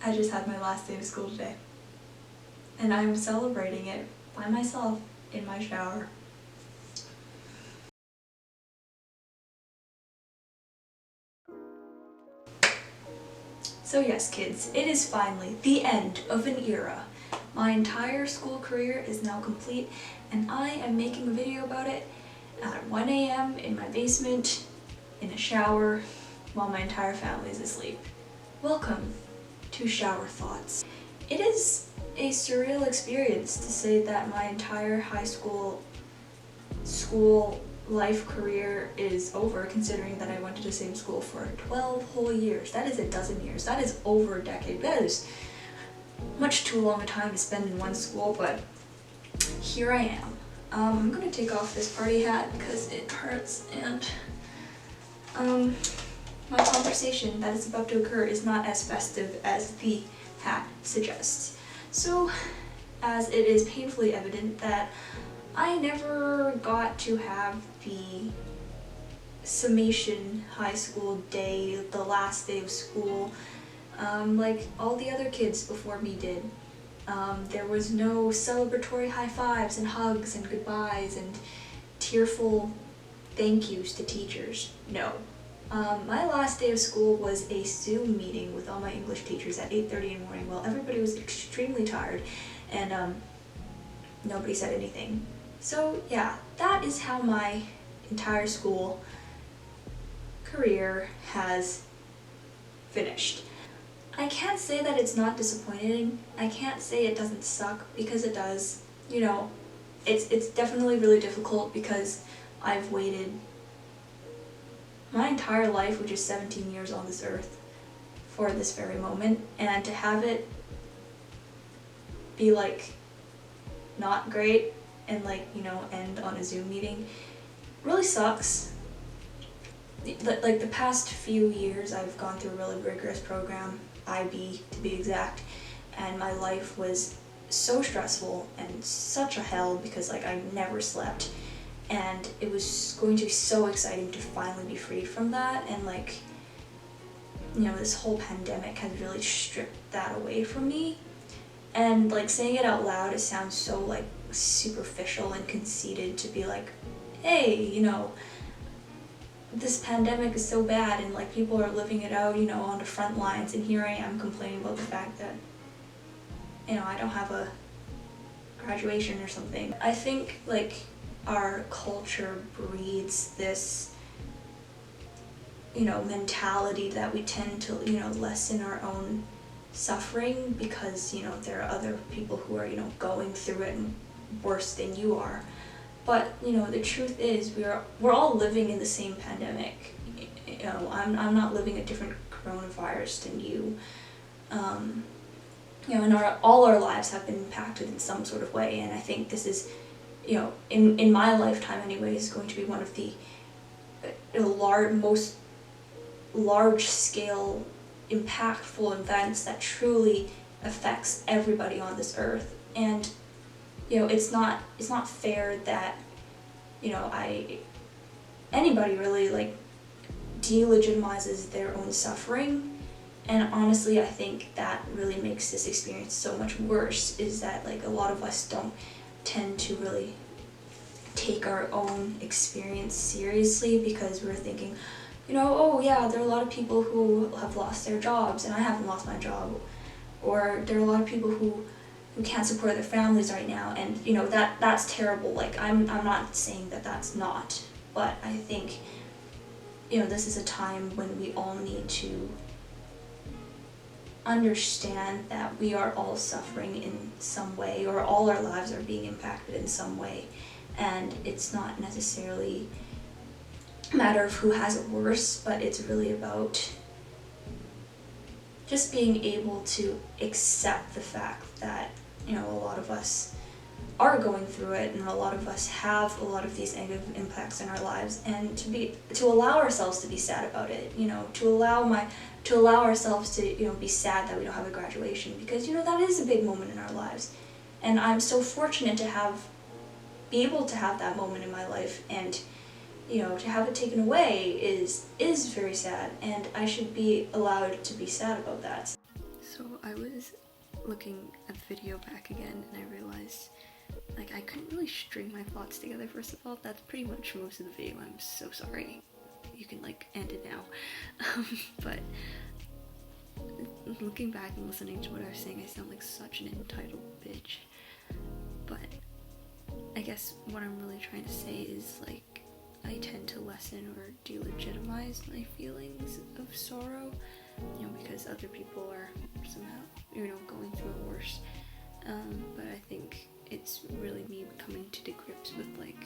I just had my last day of school today, and I'm celebrating it by myself in my shower. So yes, kids, it is finally the end of an era. My entire school career is now complete, and I am making a video about it at 1 a.m. in my basement, in a shower, while my entire family is asleep. Welcome to Shower Thoughts. It is a surreal experience to say that my entire high school life career is over, considering that I went to the same school for 12 whole years. That is a dozen years. That is over a decade. That is much too long a time to spend in one school, but here I am. I'm gonna take off this party hat because it hurts, and my conversation that is about to occur is not as festive as the hat suggests. So, as it is painfully evident that I never got to have the summation high school day, the last day of school, like all the other kids before me did. There was no celebratory high fives and hugs and goodbyes and tearful thank yous to teachers. No. My last day of school was a Zoom meeting with all my English teachers at 8:30 in the morning while everybody was extremely tired, and nobody said anything. So yeah, that is how my entire school career has finished. I can't say that it's not disappointing. I can't say it doesn't suck, because it does. You know, it's definitely really difficult because I've waited my entire life, which is 17 years on this earth, for this very moment, and to have it be like not great and like, you know, end on a Zoom meeting really sucks. Like the past few years I've gone through a really rigorous program, IB to be exact, and my life was so stressful and such a hell because like I never slept, and it was going to be so exciting to finally be freed from that, and like, you know, this whole pandemic has really stripped that away from me. And like saying it out loud, it sounds so like superficial and conceited to be like, hey, you know, this pandemic is so bad and like people are living it out, you know, on the front lines, and here I am complaining about the fact that, you know, I don't have a graduation or something. I think like our culture breeds this, you know, mentality that we tend to, you know, lessen our own suffering because, you know, there are other people who are, you know, going through it and worse than you are. But, you know, the truth is we're all living in the same pandemic. You know, I'm not living a different coronavirus than you. You know, and all our lives have been impacted in some sort of way, and I think this is, you know, in my lifetime anyway, is going to be one of the most large-scale, impactful events that truly affects everybody on this earth. And, you know, it's not fair that, you know, anybody really like delegitimizes their own suffering. And honestly, I think that really makes this experience so much worse, is that like a lot of us don't tend to really take our own experience seriously because we're thinking, you know, oh yeah, there are a lot of people who have lost their jobs and I haven't lost my job, or there are a lot of people who can't support their families right now, and you know, that's terrible. Like I'm not saying that that's not, but I think, you know, this is a time when we all need to understand that we are all suffering in some way, or all our lives are being impacted in some way, and it's not necessarily a matter of who has it worse, but it's really about just being able to accept the fact that, you know, a lot of us are going through it, and a lot of us have a lot of these negative impacts in our lives, and to allow ourselves to be sad about it, you know, to allow ourselves to, you know, be sad that we don't have a graduation, because, you know, that is a big moment in our lives, and I'm so fortunate to be able to have that moment in my life, and, you know, to have it taken away is very sad, and I should be allowed to be sad about that. So I was looking at the video back again and I realized like I couldn't really string my thoughts together. First of all, that's pretty much most of the video. I'm so sorry. You can like end it now. But looking back and listening to what I was saying, I sound like such an entitled bitch. But I guess what I'm really trying to say is like I tend to lessen or delegitimize my feelings of sorrow, you know, because other people are somehow, you know, going through it worse. But I think it's really me coming to grips with like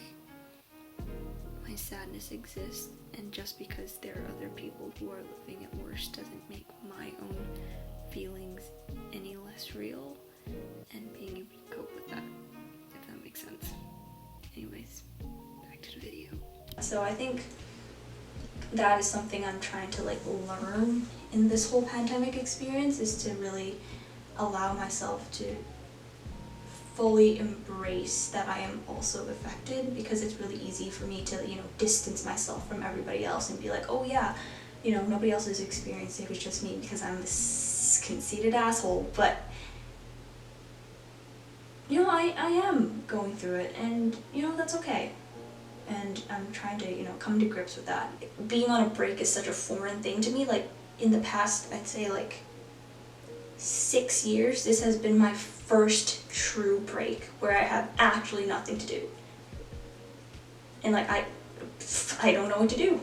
my sadness exists, and just because there are other people who are living it worse doesn't make my own feelings any less real, and being able to cope with that, if that makes sense. Anyways, back to the video. So I think that is something I'm trying to like learn in this whole pandemic experience, is to really allow myself to fully embrace that I am also affected, because it's really easy for me to, you know, distance myself from everybody else and be like, oh yeah, you know, nobody else is experiencing it, it's just me because I'm this conceited asshole. But you know, I am going through it, and you know, that's okay. And I'm trying to, you know, come to grips with that. Being on a break is such a foreign thing to me. Like in the past, I'd say like 6 years, this has been my first true break where I have actually nothing to do. And like I don't know what to do.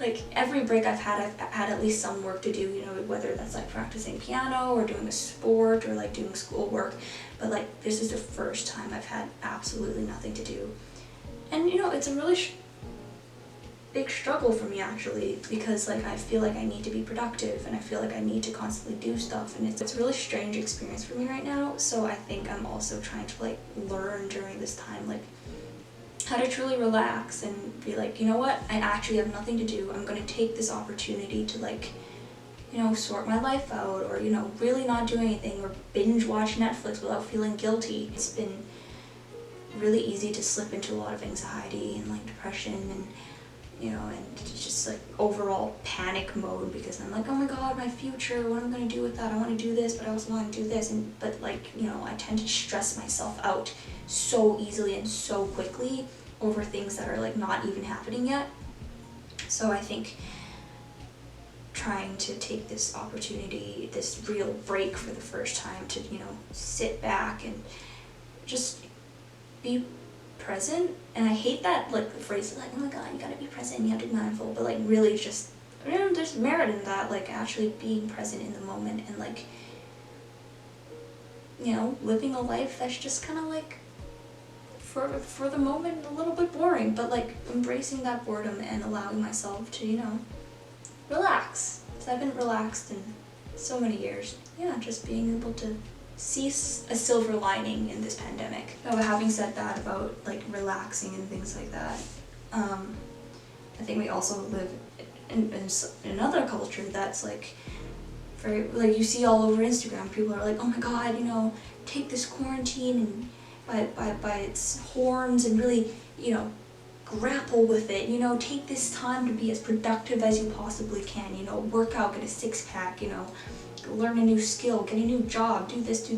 Like every break I've had at least some work to do, you know, whether that's like practicing piano or doing a sport or like doing schoolwork. But like this is the first time I've had absolutely nothing to do. And you know, it's a really big struggle for me actually, because like I feel like I need to be productive and I feel like I need to constantly do stuff, and it's a really strange experience for me right now. So I think I'm also trying to like learn during this time like how to truly relax and be like, you know what, I actually have nothing to do. I'm going to take this opportunity to like, you know, sort my life out, or you know, really not do anything, or binge watch Netflix without feeling guilty. It's been really easy to slip into a lot of anxiety and like depression and, you know, and just like overall panic mode, because I'm like, oh my god, my future, what am I going to do with that? I want to do this, but I also want to do this. And but like, you know, I tend to stress myself out so easily and so quickly over things that are like not even happening yet. So I think trying to take this opportunity, this real break for the first time, to, you know, sit back and just be present. And I hate that like the phrase like, oh my god, you gotta be present, you have to be mindful, but like really just, you know, there's merit in that, like actually being present in the moment and like, you know, living a life that's just kind of like for the moment a little bit boring, but like embracing that boredom and allowing myself to, you know, relax. Because I haven't relaxed in so many years. Yeah, just being able to see a silver lining in this pandemic. So having said that about like relaxing and things like that, I think we also live in another culture that's like very, like you see all over Instagram, people are like, oh my god, you know, take this quarantine and by its horns and really, you know, grapple with it, you know, take this time to be as productive as you possibly can, you know, work out, get a six-pack, you know, learn a new skill, get a new job, do this,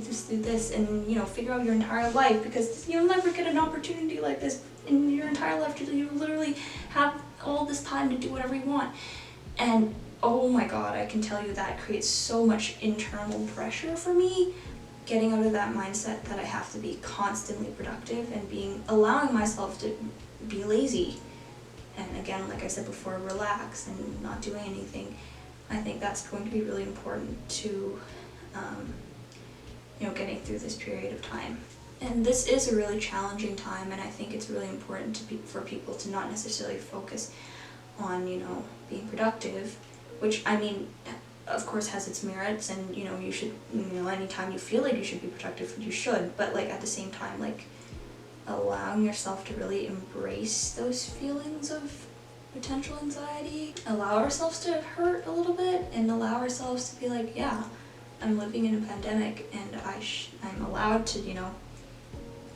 and, you know, figure out your entire life, because you'll never get an opportunity like this in your entire life. You literally have all this time to do whatever you want. And oh my god, I can tell you that creates so much internal pressure for me, getting out of that mindset that I have to be constantly productive and allowing myself to be lazy. And again, like I said before, relax and not doing anything. I think that's going to be really important to, you know, getting through this period of time. And this is a really challenging time, and I think it's really important for people to not necessarily focus on, you know, being productive, which, I mean, of course has its merits, and, you know, you should, you know, anytime you feel like you should be productive, you should, but, like, at the same time, like, allowing yourself to really embrace those feelings of potential anxiety, allow ourselves to hurt a little bit, and allow ourselves to be like, yeah, I'm living in a pandemic, and I'm allowed to, you know,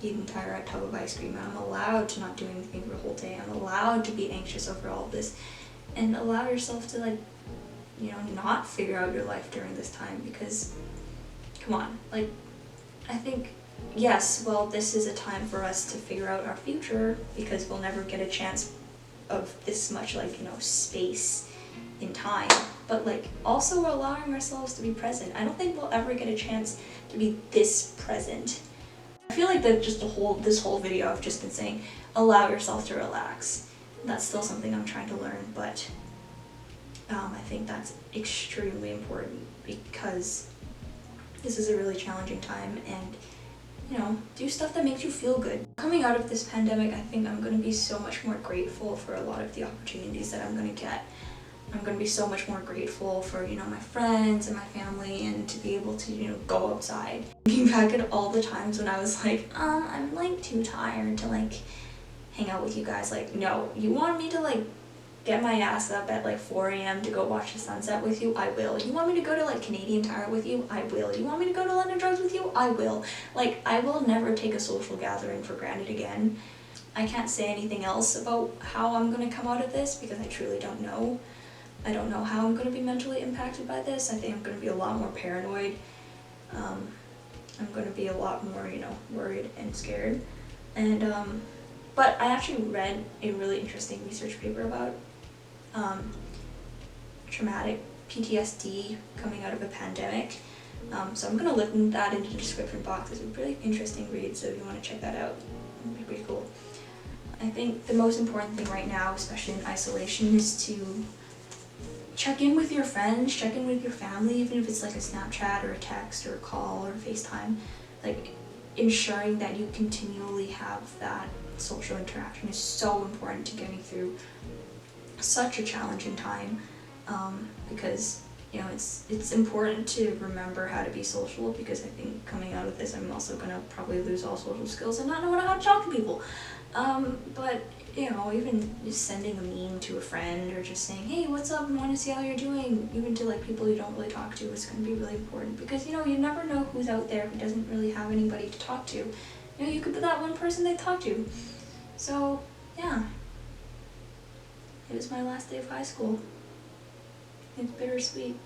eat an entire tub of ice cream, I'm allowed to not do anything for the whole day, I'm allowed to be anxious over all of this, and allow yourself to, like, not figure out your life during this time, because, come on, like, I think, yes, well, this is a time for us to figure out our future, because we'll never get a chance of this much, like, space in time, but, like, also we're allowing ourselves to be present. I don't think we'll ever get a chance to be this present. I feel like that just this whole video I've just been saying, allow yourself to relax. That's still something I'm trying to learn, but I think that's extremely important, because this is a really challenging time, and do stuff that makes you feel good. Coming out of this pandemic, I think I'm going to be so much more grateful for a lot of the opportunities that I'm going to get. I'm going to be so much more grateful for, my friends and my family, and to be able to, go outside. Looking back at all the times when I was like, I'm like too tired to like hang out with you guys. Like, no, you want me to like get my ass up at like 4 a.m. to go watch the sunset with you? I will. You want me to go to like Canadian Tire with you? I will. You want me to go to London Drugs with you? I will. Like, I will never take a social gathering for granted again. I can't say anything else about how I'm going to come out of this, because I truly don't know. I don't know how I'm going to be mentally impacted by this. I think I'm going to be a lot more paranoid. I'm going to be a lot more, worried and scared. And, but I actually read a really interesting research paper about traumatic PTSD coming out of a pandemic. So I'm going to link that in the description box. It's a really interesting read, so if you want to check that out, it'd be pretty cool. I think the most important thing right now, especially in isolation, is to check in with your friends, check in with your family, even if it's like a Snapchat or a text or a call or FaceTime. Like, ensuring that you continually have that social interaction is so important to getting through such a challenging time, because it's important to remember how to be social, because I think coming out of this I'm also gonna probably lose all social skills and not know how to talk to people. But even just sending a meme to a friend, or just saying, hey, what's up, I want to see how you're doing, even to like people you don't really talk to, is going to be really important, because you never know who's out there who doesn't really have anybody to talk to. You could be that one person they talk to. So yeah, it was my last day of high school. It's bittersweet.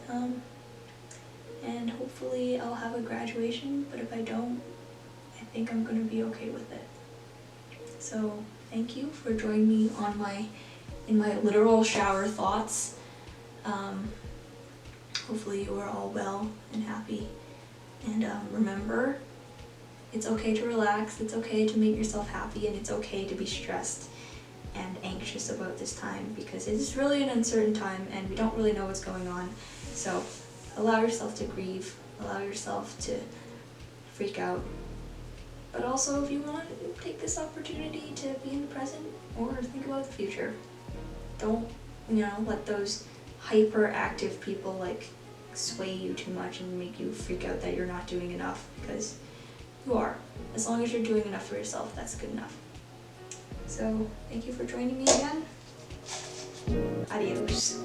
And hopefully I'll have a graduation, but if I don't, I think I'm going to be okay with it. So thank you for joining me in my literal shower thoughts. Hopefully you are all well and happy. And remember, it's okay to relax, it's okay to make yourself happy, and it's okay to be stressed and anxious about this time, because it is really an uncertain time and we don't really know what's going on. So allow yourself to grieve, allow yourself to freak out. But also, if you want, take this opportunity to be in the present or think about the future. Don't, let those hyperactive people like sway you too much and make you freak out that you're not doing enough, because you are. As long as you're doing enough for yourself, that's good enough. So, thank you for joining me again. Adios.